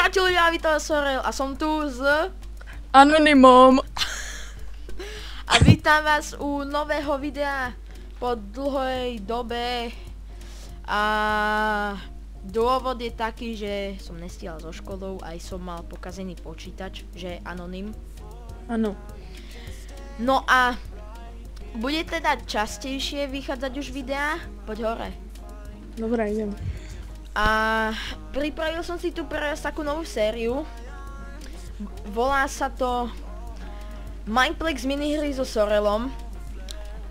Čaute ľudia, vítam Sorel a som tu s... Anonymom. A vítam vás u nového videa po dlhej dobe. A dôvod je taký, že som nestíhal so školou, aj som mal pokazený počítač, že je anonym. Áno. No a bude teda častejšie vychádzať už videá? Poď hore. Dobre, idem. A pripravil som si tu pre vás takú novú sériu. Volá sa to Mineplex minihry so Sorelom.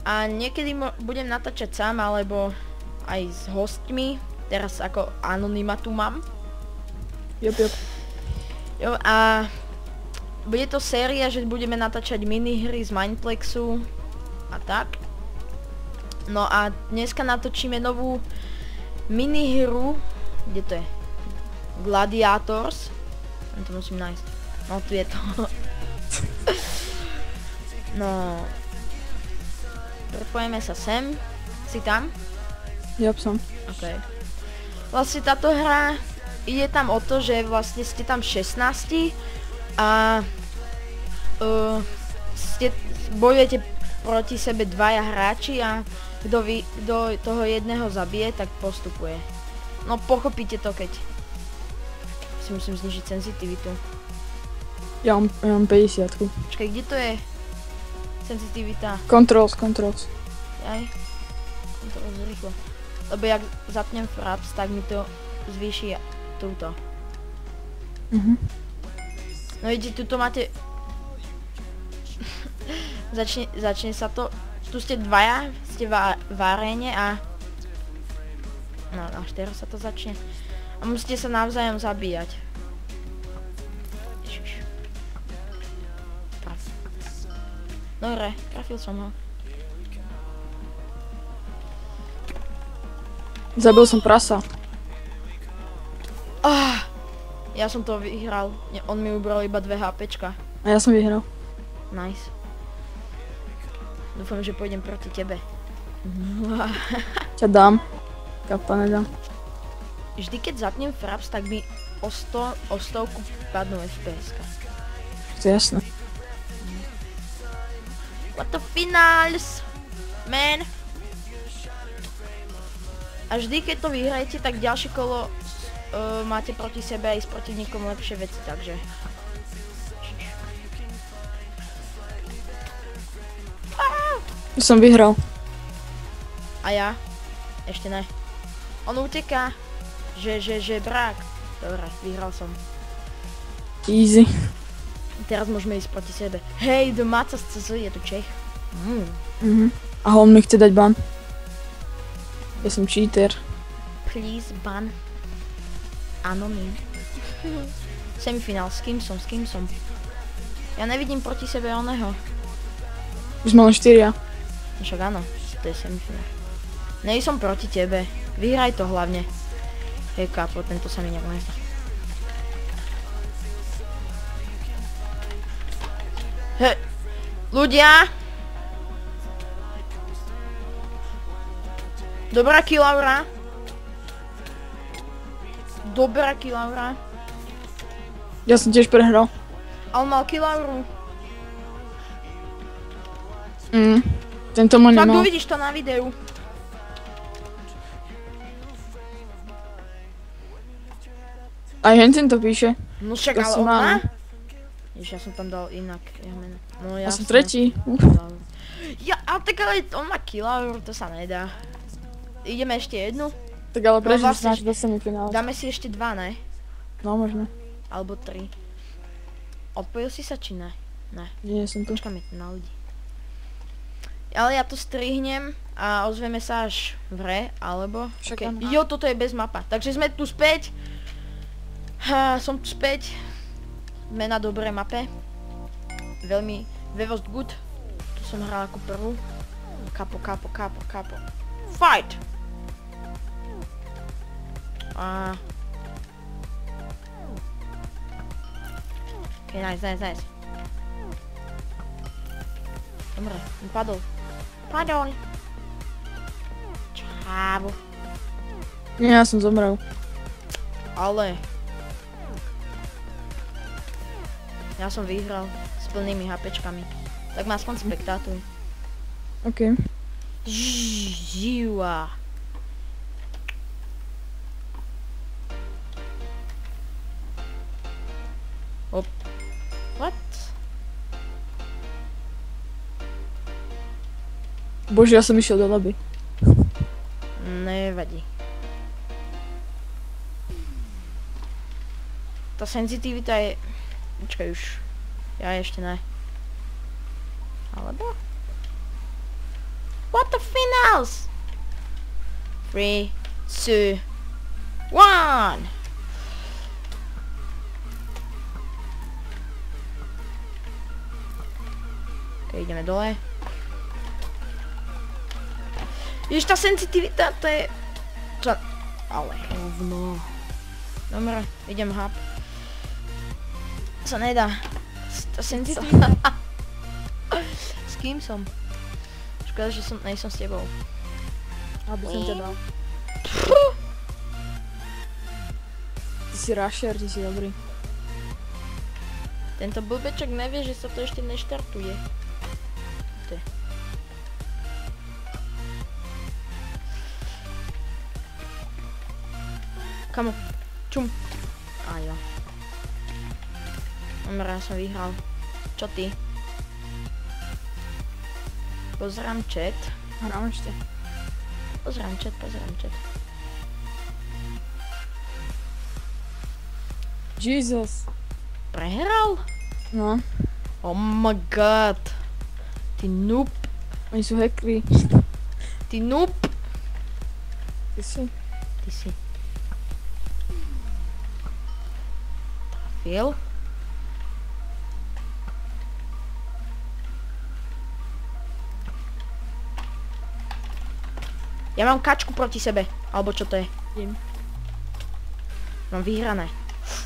A niekedy budem natáčať sám, alebo aj s hostmi. Teraz ako anonyma tu mám. Jop. Jo, a bude to séria, že budeme natáčať minihry z Mineplexu a tak. No a dneska natočíme novú minihru. Kde to je? Gladiators. To musím nájsť. No, tu je to. No. Prepojeme sa sem. Si tam? Jop, som. OK. Vlastne táto hra, ide tam o to, že vlastne ste tam 16 a bojujete proti sebe dvaja hráči a kto toho jedného zabije, tak postupuje. No pochopíte to, keď si musím znižiť senzitivitu. Ja mám 50. Počkaj, kde to je? Senzitivita. Controls. Aj. To rýchlo. Lebo jak zapnem fraps, tak mi to zvýši túto. No vidíte, tuto máte... začne sa to... Tu ste dvaja, ste v aréne a... No, až teraz sa to začne. A musíte sa navzájom zabíjať. Dobre, trafil som ho. Zabil som prasa. Ja som to vyhral. On mi ubral iba 2 HPčka. A ja som vyhral. Nice. Dúfam, že pôjdem proti tebe. Ťa dám. Kapa nedám. Vždy keď zapnem fraps, tak mi o 100 padnú FPS-ka. To je jasné. What the finals, man? A vždy keď to vyhrajete, tak ďalšie kolo máte proti sebe aj s protivníkom lepšie veci, takže... Som vyhral. A ja? Ešte ne. On uteká. Že brák. Dobre, vyhral som. Easy. Teraz môžeme ísť proti sebe. Hej, domáca z CZ, je tu Čech. A on mi chce dať ban. Ja som cheater. Please, ban. Anonym. Semifinál, s kým som? Ja nevidím proti sebe oného. Už sme len 4. Však áno, to je semifinál. Nej som proti tebe. Vyhraj to hlavne. Hej, kápo, tento sa mi nejak nezdá. Hej, ľudia! Dobrá kilaura. Ja som tiež prehral. Ale mal kilauru. Tento ma Tak nemal. uvidíš to na videu. Aj Hensen to píše. No však, To ale som on má? mal. Ježiš, ja som tam dal inak jeho meno. No Ja jasné. som tretí. Ja, ale tak ale on má kilauru, to sa nedá. Ideme ešte jednu? Tak ale prečo vlastne, snáš do semifinále? Dáme si ešte 2, ne? No možno. Alebo 3. Odpojil si sa, či ne? Ne. Nie, som tu. Počkáme na ľudí. Ale ja to strihnem a ozveme sa až v hre, alebo... Však Okay. áno. Jo, toto je bez mapa. Takže sme tu späť. Som tu späť. Sme na dobrej mape. Veľmi... Vevost good. Tu som hral ako prvú. Kapo. Fight! Ok, nice. Dobre, padol. Čávo. Nie, ja som zomrel. Ale... Ja som vyhral s plnými HPčkami. Tak ma aspoň spektátuj. OK. Živa. Op. What? Bože, ja som išiel do lobby. Nevadí. Tá senzitivita je... Počkaj už. Ja ešte ne. Alebo? What the finals? 3, 2, 1! Ok, ideme dole. Ježiš, tá senzitivita, to je... Čo? Ale hovno. Dobre, idem hub. Sa nedá. Tá senzitivita. S kým som? Škoda, že nejsom s tebou. Aby som ťa dal. Ty si rusher, ty si dobrý. Tento blbeček nevie, že sa to ešte neštartuje. Ty. Kamo? Čum. A jo. Dobre, ja som vyhral. Čo ty? Pozerám chat. Hrám ešte. Pozerám chat. Jesus. Prehral? No, Oh my god. Ty noob. oni sú hackeri. Ty noob. Ty si. Ty si. Trafil? Ja mám kačku proti sebe. Alebo čo to je? Idem. Mám vyhrané.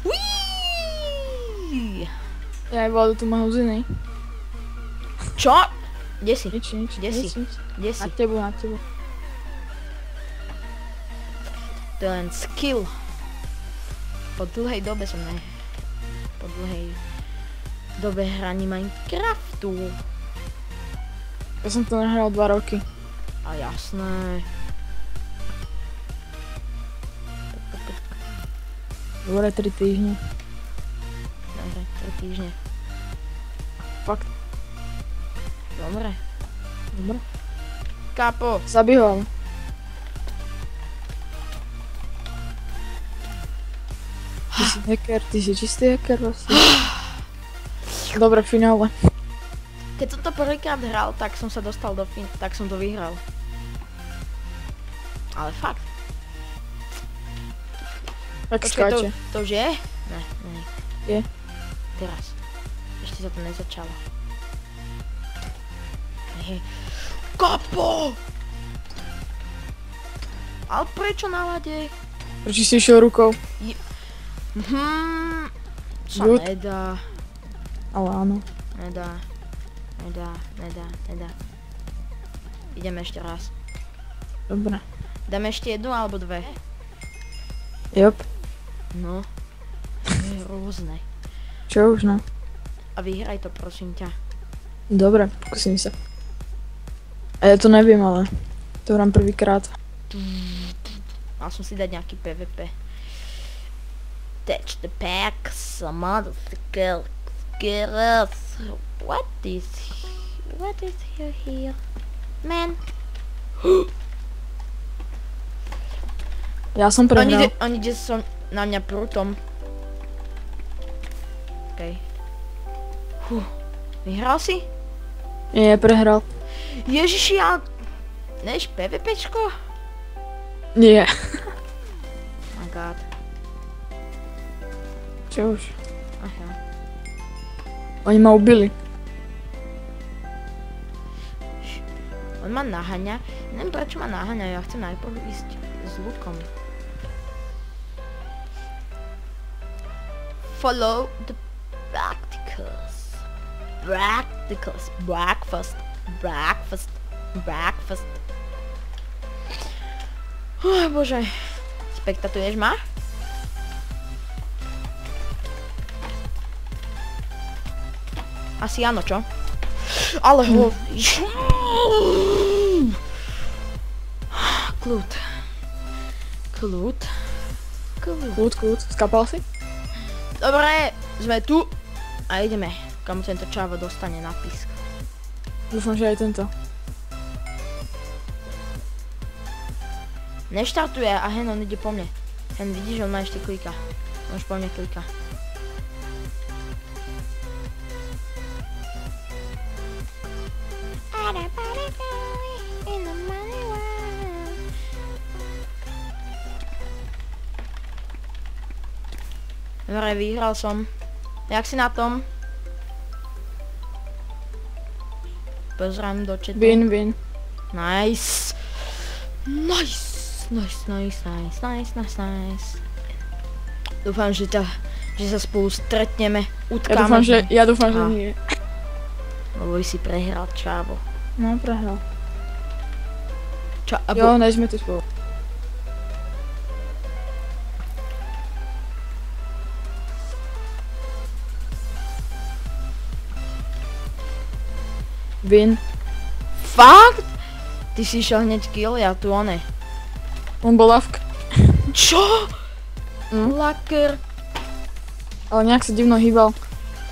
Uííí. Ja aj vodu tu mám uzinej. Čo? Kde si? Nič. Kde si? Kde si? Na tebu. To je len skill. Po dlhej dobe som ne... Po dlhej dobe hraní Minecraftu. Ja som to nehral 2 roky. A jasné. Dobre, 3 týždne. Dobre, 3 týždne. Fakt. Dobre. Dobre. Kapo. Zabij ho ale. Ty si hacker, ty si čistý hacker vlastne. Dobre, finále. Keď som to prvýkrát hral, tak som sa dostal do tak som to vyhral. Ale fakt. Tak Počkaj, skáče. to už je? Ne. Je. Teraz. Ešte sa to nezačalo. Hej. Kapo! Ale prečo na lade? Prečo si išiel rukou? Sa Good. nedá. Ale áno. Nedá. Ideme ešte raz. Dobre. Dáme ešte jednu alebo dve? Jop. No. To je rôzne. Čo už no? A vyhraj to, prosím ťa. Dobre, pokúsim sa. A ja to neviem, ale to hrám prvýkrát. Mal som si dať nejaký PvP. Touch the pack, some other girl. What is here? Man. Ja som prehral. Oni sú na mňa prútom. Okej. Vyhral si? Nie, prehral. Ježiši, ale... Než PvPčko? Nie. Oh my god. Čo už? Aha. Oni ma ubili. On ma naháňa. Neviem prečo ma naháňa, ja chcem najprv ísť s lukom. Follow the practicals. Breakfast. Bože. Spektatuješ ma? Asi áno, čo? Ale ho... Kľud. Kľud. Kľud. Kľud. Skapal si? Dobre, sme tu. A ideme, kam tento čávo dostane na písk. Dúfam, že aj tento. Neštartuje a hen, on ide po mne. Hen, vidíš, on ma ešte klika. On už po mne klika. Dobre, vyhral som. Jak si na tom? Pozrám do chatu. Win. Nice. Nice. Dúfam, že sa spolu stretneme, utkáme. Ja dúfam, že nie. Lebo si prehral, čávo. No, prehral. Jo, ne sme tu spolu. Win. Fakt? Ty si išiel hneď kill, ja tu one. On bol lavk. Čo? Laker. Ale nejak sa divno hýbal.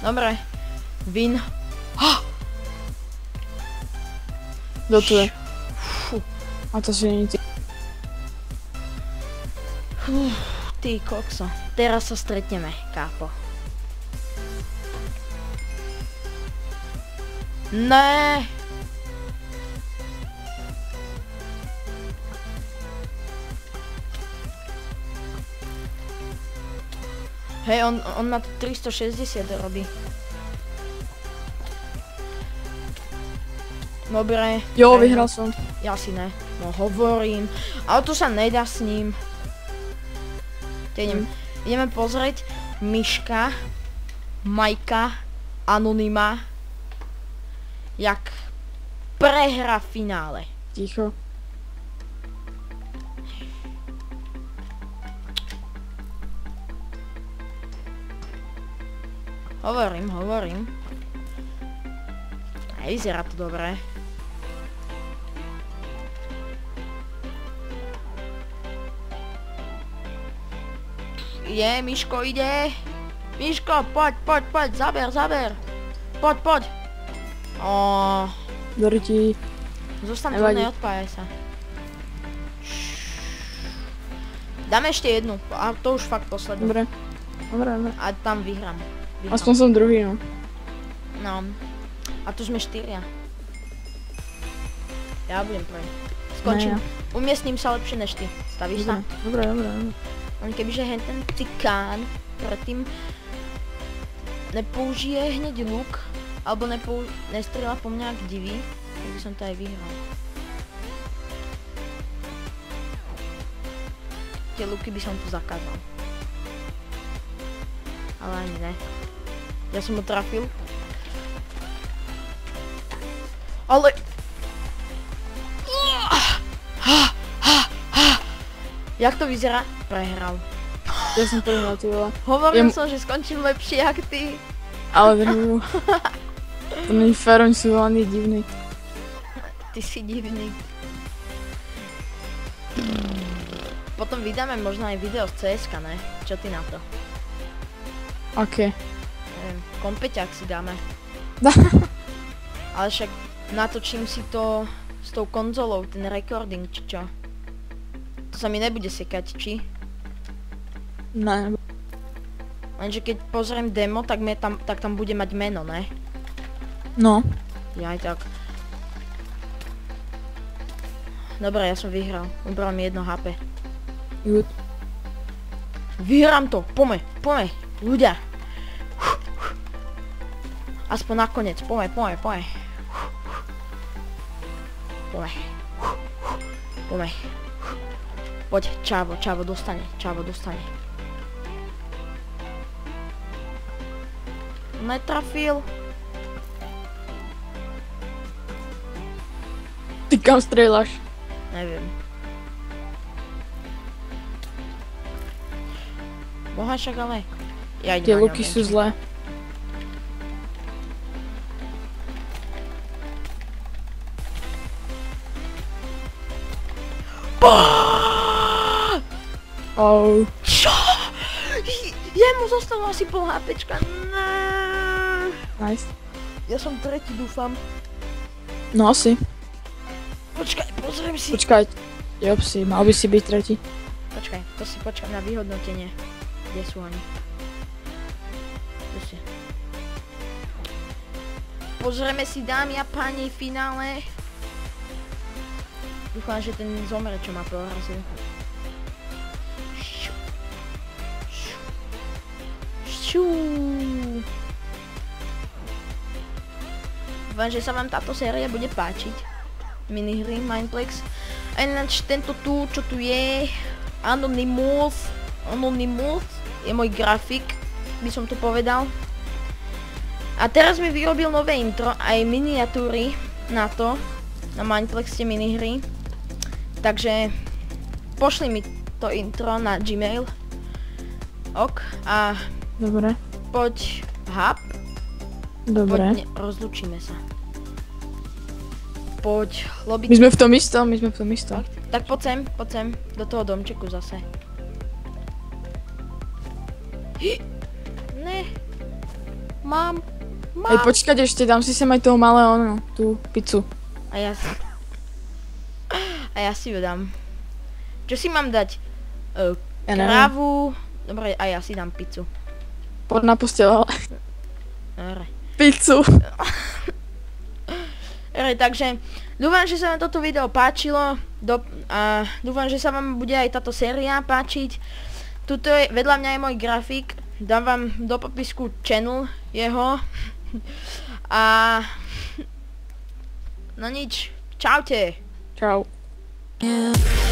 Dobre. Win. Dotuje. A to si není ty. Ty kokso. Teraz sa stretneme, kápo. Ne. Hej, on má 360 robí. Dobre. Jo, vyhral som. Ja si ne. No hovorím. Ale to sa nedá s ním. Ideme pozrieť Miška, Majka, Anonyma, jak prehra v finále. Ticho. Hovorím. Nevyzerá to dobré. Ide, Miško ide. Miško, poď, zaber. Poď. Doriti. Zostaň tu, neodpájaj sa. Dáme ešte jednu, a to už fakt poslednú. Dobre. A tam vyhrám. Aspoň som druhý, no. No. A tu sme 4. Ja budem prvý. Skončím. Umiestním sa lepšie než ty. Stavíš sa? Dobre. On kebyže hen ten cikán predtým nepoužije hneď luk, alebo nestrieľa po mňa ak divý, tak by som to aj vyhral. Tie luky by som tu zakázal. Ale ani ne. Ja som ho trafil. Ale... Jak to vyzerá? Prehral. Ja som prehral, ty vole. Hovoril som, že skončím lepšie jak ty. Ale druhú. To není fér, oni sú veľmi divní. Ty si divný. Potom vydáme možno aj video z CSK, ne? Čo ty na to? Aké? Neviem, kompeťák si dáme. Ale však natočím si to s tou konzolou, ten recording, či čo? To sa mi nebude sekať, či? Ne. Lenže keď pozriem demo, tak tam bude mať meno, ne? No. Jaj tak. Dobre, ja som vyhral. Ubral mi 1 HP. Good. Vyhrám to! Poďme! Ľudia! Aspoň nakoniec. Poďme. Poď, Čavo dostane. Netrafil. Ty kam strieľaš? Neviem. Boha však ale... Ja idem Tie na luky ňom, sú zlé. Oh. Čo? Jemu zostalo asi pol HPčka. Nice. Ja som tretí, dúfam. No asi. Počkaj, pozriem si. Počkaj. Jopsi, mal by si byť tretí. Počkaj, to si počkám na vyhodnotenie. Kde sú oni? Tu si. Pozrieme si, dámy a páni, finále. Dúfam, že ten zomre, čo ma porazil. Dúfam, že sa vám táto séria bude páčiť. Minihry Mineplex. A ináč tento tu, čo tu je, Anonymous je môj grafik, by som to povedal. A teraz mi vyrobil nové intro, aj miniatúry na to, na Mineplexe minihry. Takže pošli mi to intro na Gmail. Ok, a Dobre. poď hub. Dobre. Poď, rozlučíme sa. Poď, lobby. My sme v tom istom. Tak poď sem, do toho domčeku zase. Ne. Mám. Ej, počkať ešte, dám si sem aj toho malého, tú pizzu. A ja si ju dám. Čo si mám dať? Ja neviem. Krávu. Dobre, a ja si dám pizzu. Poď na postel, ale Dobre. pizzu. Takže dúfam, že sa vám toto video páčilo a dúfam, že sa vám bude aj táto séria páčiť. Tuto je vedľa mňa je môj grafik, dám vám do popisku channel jeho a no nič, čaute. Čau. Yeah.